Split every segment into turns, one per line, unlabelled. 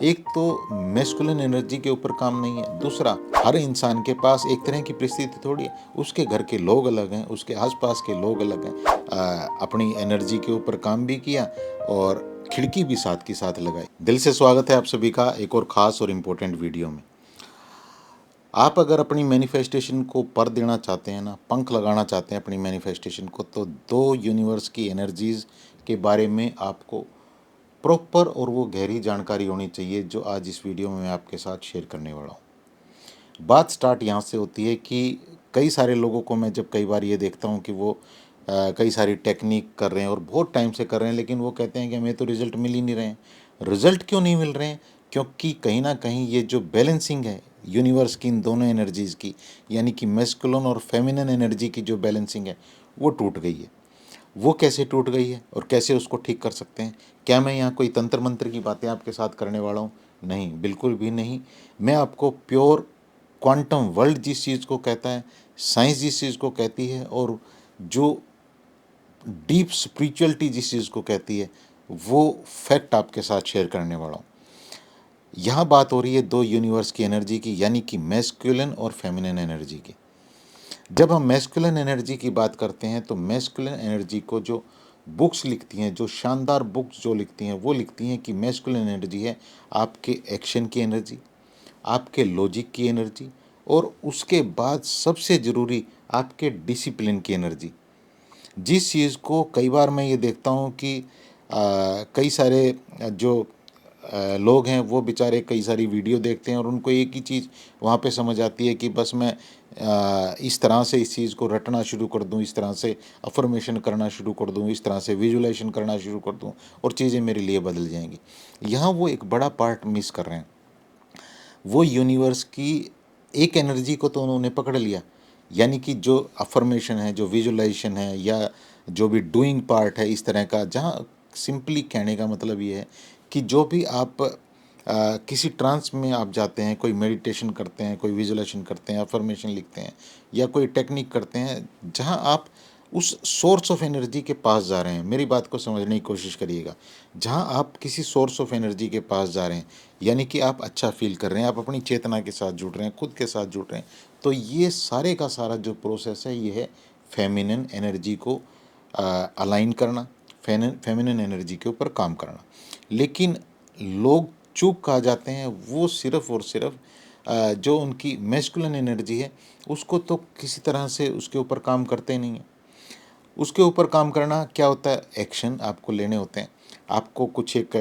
एक तो masculine energy के ऊपर काम नहीं है, दूसरा हर इंसान के पास एक तरह की परिस्थिति थोड़ी है, उसके घर के लोग अलग हैं, उसके आसपास के लोग अलग हैं। अपनी एनर्जी के ऊपर काम भी किया और खिड़की भी साथ की साथ लगाई। दिल से स्वागत है आप सभी का एक और ख़ास और इम्पोर्टेंट वीडियो में। आप अगर अपनी मैनिफेस्टेशन को पर देना चाहते हैं ना, पंख लगाना चाहते हैं अपनी मैनिफेस्टेशन को, तो दो यूनिवर्स की एनर्जीज़ के बारे में आपको प्रॉपर और वो गहरी जानकारी होनी चाहिए, जो आज इस वीडियो में मैं आपके साथ शेयर करने वाला हूँ। बात स्टार्ट यहाँ से होती है कि कई सारे लोगों को मैं जब कई बार ये देखता हूँ कि वो कई सारी टेक्निक कर रहे हैं और बहुत टाइम से कर रहे हैं, लेकिन वो कहते हैं कि हमें तो रिज़ल्ट मिल ही नहीं रहे हैं। रिज़ल्ट क्यों नहीं मिल रहे हैं? क्योंकि कहीं ना कहीं ये जो बैलेंसिंग है यूनिवर्स की इन दोनों एनर्जीज़ की, यानी कि मैस्कुलिन और फेमिनिन एनर्जी की जो बैलेंसिंग है वो टूट गई है। वो कैसे टूट गई है और कैसे उसको ठीक कर सकते हैं? क्या मैं यहाँ कोई तंत्र मंत्र की बातें आपके साथ करने वाला हूँ? नहीं, बिल्कुल भी नहीं। मैं आपको प्योर क्वांटम वर्ल्ड जिस चीज़ को कहता है, साइंस जिस चीज़ को कहती है, और जो डीप स्पिरिचुअलिटी जिस चीज़ को कहती है, वो फैक्ट आपके साथ शेयर करने वाला हूँ। यहाँ बात हो रही है दो यूनिवर्स की एनर्जी की, यानी कि मैस्कुलिन और फेमिनिन एनर्जी की। जब हम मैस्कुलिन एनर्जी की बात करते हैं तो मैस्कुलिन एनर्जी को जो बुक्स लिखती हैं, जो शानदार बुक्स जो लिखती हैं, वो लिखती हैं कि मैस्कुलिन एनर्जी है आपके एक्शन की एनर्जी, आपके लॉजिक की एनर्जी, और उसके बाद सबसे ज़रूरी आपके डिसिप्लिन की एनर्जी। जिस चीज़ को कई बार मैं ये देखता हूँ कि कई सारे जो लोग हैं वो बेचारे कई सारी वीडियो देखते हैं और उनको एक ही चीज़ वहाँ पे समझ आती है कि बस मैं इस तरह से इस चीज़ को रटना शुरू कर दूँ, इस तरह से अफर्मेशन करना शुरू कर दूँ, इस तरह से विजुलाइजेशन करना शुरू कर दूँ और चीज़ें मेरे लिए बदल जाएंगी। यहाँ वो एक बड़ा पार्ट मिस कर रहे हैं। वो यूनिवर्स की एक एनर्जी को तो उन्होंने पकड़ लिया, यानी कि जो अफर्मेशन है, जो विजुलाइजेशन है, या जो भी डूइंग पार्ट है इस तरह का, जहाँ सिंपली कहने का मतलब ये है कि जो भी आप किसी ट्रांस में आप जाते हैं, कोई मेडिटेशन करते हैं, कोई विजुलाइजेशन करते हैं, अफर्मेशन लिखते हैं, या कोई टेक्निक करते हैं, जहाँ आप उस सोर्स ऑफ एनर्जी के पास जा रहे हैं। मेरी बात को समझने की कोशिश करिएगा। जहाँ आप किसी सोर्स ऑफ एनर्जी के पास जा रहे हैं, यानी कि आप अच्छा फील कर रहे हैं, आप अपनी चेतना के साथ जुड़ रहे हैं, खुद के साथ जुड़ रहे हैं, तो ये सारे का सारा जो प्रोसेस है, ये है फेमिनिन एनर्जी को अलाइन करना, फेमिनिन एनर्जी के ऊपर काम करना। लेकिन लोग चूक खा जाते हैं, वो सिर्फ़ और सिर्फ जो उनकी मैस्कुलिन एनर्जी है उसको तो किसी तरह से उसके ऊपर काम करते ही नहीं हैं। उसके ऊपर काम करना क्या होता है? एक्शन आपको लेने होते हैं, आपको कुछ एक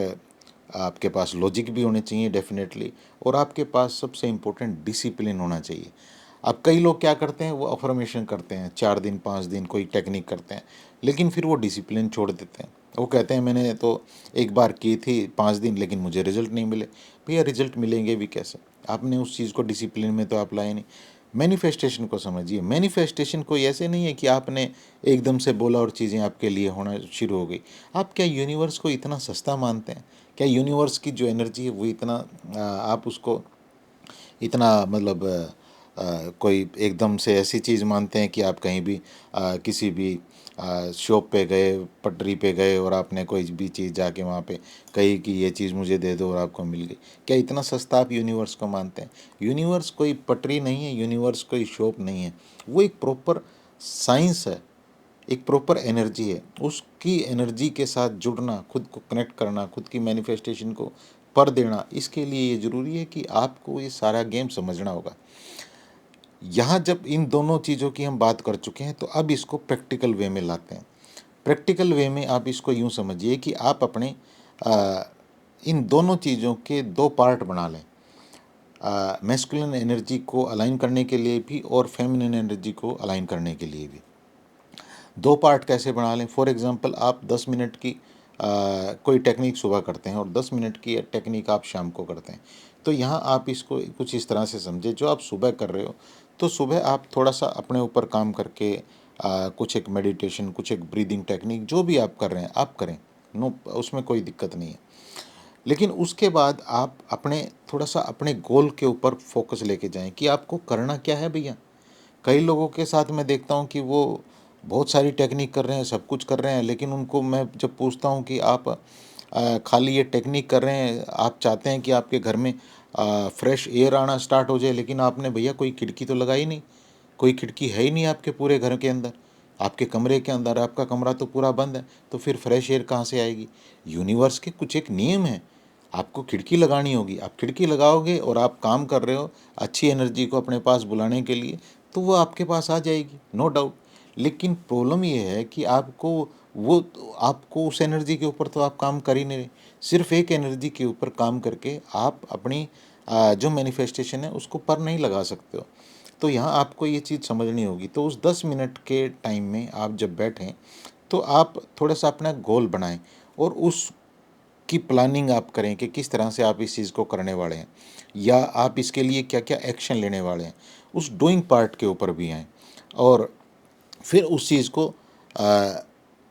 आपके पास लॉजिक भी होने चाहिए डेफिनेटली, और आपके पास सबसे इम्पोर्टेंट डिसिप्लिन होना चाहिए। अब कई लोग क्या करते हैं, वो अफर्मेशन करते हैं 4 दिन 5 दिन कोई टेक्निक करते हैं, लेकिन फिर वो डिसिप्लिन छोड़ देते हैं। वो कहते हैं मैंने तो एक बार की थी 5 दिन, लेकिन मुझे रिजल्ट नहीं मिले। भैया रिजल्ट मिलेंगे भी कैसे? आपने उस चीज़ को डिसिप्लिन में तो आप लाए नहीं। मैनिफेस्टेशन को समझिए। मैनिफेस्टेशन कोई ऐसे नहीं है कि आपने एकदम से बोला और चीज़ें आपके लिए होना शुरू हो गई। आप क्या यूनिवर्स को इतना सस्ता मानते हैं? क्या यूनिवर्स की जो एनर्जी है वो इतना आप उसको इतना मतलब कोई एकदम से ऐसी चीज़ मानते हैं कि आप कहीं भी किसी भी शॉप पे गए, पटरी पे गए और आपने कोई भी चीज़ जाके वहाँ पे कही कि ये चीज़ मुझे दे दो और आपको मिल गई? क्या इतना सस्ता आप यूनिवर्स को मानते हैं? यूनिवर्स कोई पटरी नहीं है, यूनिवर्स कोई शॉप नहीं है। वो एक प्रॉपर साइंस है, एक प्रॉपर एनर्जी है। उसकी एनर्जी के साथ जुड़ना, खुद को कनेक्ट करना, खुद की मैनिफेस्टेशन को पर देना, इसके लिए ये ज़रूरी है कि आपको ये सारा गेम समझना होगा। यहाँ जब इन दोनों चीज़ों की हम बात कर चुके हैं, तो अब इसको प्रैक्टिकल वे में लाते हैं। प्रैक्टिकल वे में आप इसको यूँ समझिए कि आप अपने अ, इन दोनों चीज़ों के दो पार्ट बना लें। मैस्कुलिन एनर्जी को अलाइन करने के लिए भी और फेमिनिन एनर्जी को अलाइन करने के लिए भी। दो पार्ट कैसे बना लें? फॉर एग्ज़ाम्पल आप 10 मिनट की कोई टेक्निक सुबह करते हैं और 10 मिनट की टेक्निक आप शाम को करते हैं। तो यहाँ आप इसको कुछ इस तरह से समझें, जो आप सुबह कर रहे हो, तो सुबह आप थोड़ा-सा अपने ऊपर काम करके कुछ एक मेडिटेशन, कुछ एक ब्रीदिंग टेक्निक जो भी आप कर रहे हैं, आप करें। नो, उसमें कोई दिक्कत नहीं है। लेकिन उसके बाद आप अपने थोड़ा-सा अपने गोल के ऊपर फ़ोकस लेके जाएँ कि आपको करना क्या है भैया? कई लोगों के साथ मैं देखता हूँ कि वो बहुत सारी टेक्निक कर रहे हैं, सब कुछ कर रहे हैं, लेकिन उनको मैं जब पूछता हूँ कि आप खाली ये टेक्निक कर रहे हैं, आप चाहते हैं कि आपके घर में फ्रेश एयर आना स्टार्ट हो जाए, लेकिन आपने भैया कोई खिड़की तो लगाई नहीं, कोई खिड़की है ही नहीं आपके पूरे घर के अंदर, आपके कमरे के अंदर आपका कमरा तो पूरा बंद है, तो फिर फ्रेश एयर कहाँ से आएगी? यूनिवर्स के कुछ एक नियम हैं, आपको खिड़की लगानी होगी, आप खिड़की लगाओगे और आप काम कर रहे हो अच्छी एनर्जी को अपने पास बुलाने के लिए, तो वो आपके पास आ जाएगी, नो डाउट। लेकिन प्रॉब्लम ये है कि आपको उस एनर्जी के ऊपर तो आप काम कर ही नहीं रहे, सिर्फ एक एनर्जी के ऊपर काम करके आप अपनी जो मैनिफेस्टेशन है उसको पर नहीं लगा सकते हो। तो यहाँ आपको ये चीज़ समझनी होगी। तो उस 10 मिनट के टाइम में आप जब बैठें, तो आप थोड़ा सा अपना गोल बनाएं और उसकी प्लानिंग आप करें कि किस तरह से आप इस चीज़ को करने वाले हैं, या आप इसके लिए क्या क्या एक्शन लेने वाले हैं। उस डूइंग पार्ट के ऊपर भी आएँ और फिर उस चीज़ को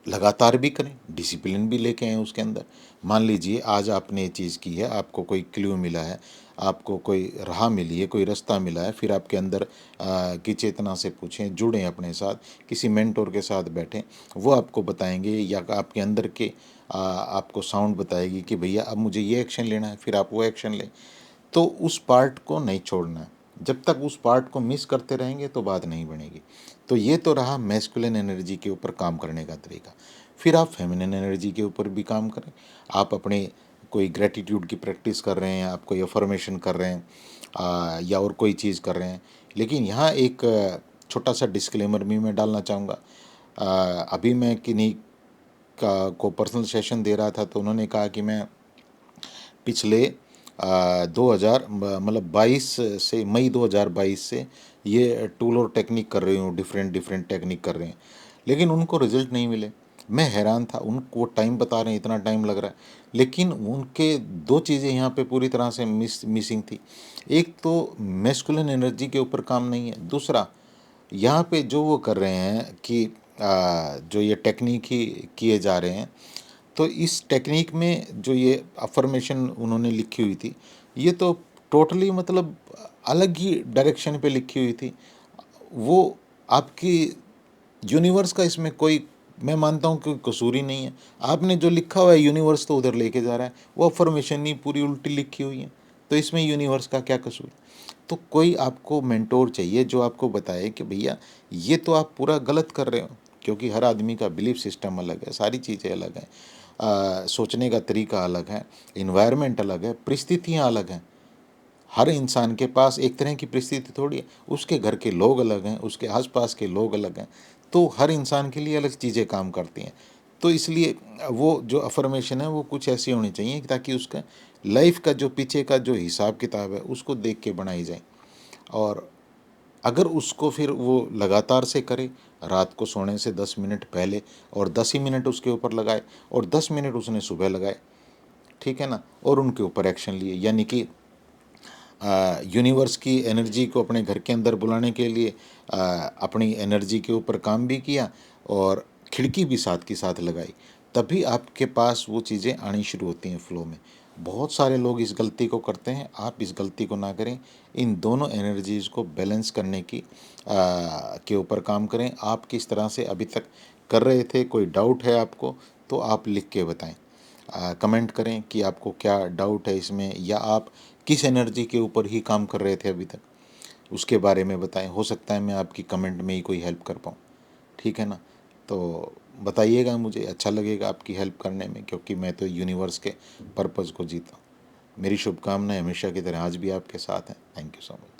लगातार भी करें, डिसिप्लिन भी लेके आएँ उसके अंदर। मान लीजिए आज आपने ये चीज़ की है, आपको कोई क्लू मिला है, आपको कोई राह मिली है, कोई रास्ता मिला है, फिर आपके अंदर की चेतना से पूछें, जुड़ें अपने साथ, किसी मेंटोर के साथ बैठें, वो आपको बताएंगे, या आपके अंदर के आपको साउंड बताएगी कि भैया अब मुझे ये एक्शन लेना है, फिर आप वो एक्शन लें। तो उस पार्ट को नहीं छोड़ना है, जब तक उस पार्ट को मिस करते रहेंगे तो बात नहीं बनेगी। तो ये तो रहा मैस्कुलिन एनर्जी के ऊपर काम करने का तरीका। फिर आप फेमिनिन एनर्जी के ऊपर भी काम करें। आप अपने कोई ग्रेटिट्यूड की प्रैक्टिस कर रहे हैं, आप कोई अफर्मेशन कर रहे हैं, या और कोई चीज़ कर रहे हैं। लेकिन यहाँ एक छोटा सा डिस्क्लेमर भी मैं डालना चाहूँगा। अभी मैं किन्हीं का को पर्सनल सेशन दे रहा था, तो उन्होंने कहा कि मैं पिछले 2000 मतलब 22 से मई 2022 से ये टूल और टेक्निक कर रही हूँ, डिफरेंट डिफरेंट टेक्निक कर रहे हैं, लेकिन उनको रिजल्ट नहीं मिले। मैं हैरान था, उनको टाइम बता रहे हैं, इतना टाइम लग रहा है, लेकिन उनके दो चीज़ें यहाँ पे पूरी तरह से मिसिंग थी। एक तो मैस्कुलिन एनर्जी के ऊपर काम नहीं है, दूसरा यहाँ पे जो वो कर रहे हैं कि जो ये टेक्निक ही किए जा रहे हैं, तो इस टेक्निक में जो ये अफर्मेशन उन्होंने लिखी हुई थी, ये तो टोटली मतलब अलग ही डायरेक्शन पे लिखी हुई थी। वो आपकी यूनिवर्स का इसमें कोई, मैं मानता हूँ कि कसूर ही नहीं है। आपने जो लिखा हुआ है यूनिवर्स तो उधर लेके जा रहा है, वो अफर्मेशन ही पूरी उल्टी लिखी हुई है, तो इसमें यूनिवर्स का क्या कसूर? तो कोई आपको मेंटोर चाहिए जो आपको बताए कि भैया ये तो आप पूरा गलत कर रहे हो, क्योंकि हर आदमी का बिलीफ सिस्टम अलग है, सारी चीज़ें अलग हैं, सोचने का तरीका अलग है, इन्वायरमेंट अलग है, परिस्थितियाँ अलग हैं। हर इंसान के पास एक तरह की परिस्थिति थोड़ी है, उसके घर के लोग अलग हैं, उसके आसपास के लोग अलग हैं, तो हर इंसान के लिए अलग चीज़ें काम करती हैं। तो इसलिए वो जो अफर्मेशन है वो कुछ ऐसी होनी चाहिए ताकि उसका लाइफ का जो पीछे का जो हिसाब किताब है उसको देख के बनाई जाए। और अगर उसको फिर वो लगातार से करे, रात को सोने से 10 मिनट पहले, और 10 ही मिनट उसके ऊपर लगाए, और 10 मिनट उसने सुबह लगाए, ठीक है ना, और उनके ऊपर एक्शन लिए, यानी कि यूनिवर्स की एनर्जी को अपने घर के अंदर बुलाने के लिए अपनी एनर्जी के ऊपर काम भी किया, और खिड़की भी साथ की साथ लगाई, तभी आपके पास वो चीज़ें आनी शुरू होती हैं फ्लो में। बहुत सारे लोग इस गलती को करते हैं, आप इस गलती को ना करें। इन दोनों एनर्जीज़ को बैलेंस करने की के ऊपर काम करें। आप किस तरह से अभी तक कर रहे थे, कोई डाउट है आपको तो आप लिख के बताएं, कमेंट करें कि आपको क्या डाउट है इसमें, या आप किस एनर्जी के ऊपर ही काम कर रहे थे अभी तक, उसके बारे में बताएं। हो सकता है मैं आपकी कमेंट में ही कोई हेल्प कर पाऊँ, ठीक है ना। तो बताइएगा, मुझे अच्छा लगेगा आपकी हेल्प करने में, क्योंकि मैं तो यूनिवर्स के पर्पज़ को जीता हूँ। मेरी शुभकामनाएं हमेशा की तरह आज भी आपके साथ हैं। Thank you so much.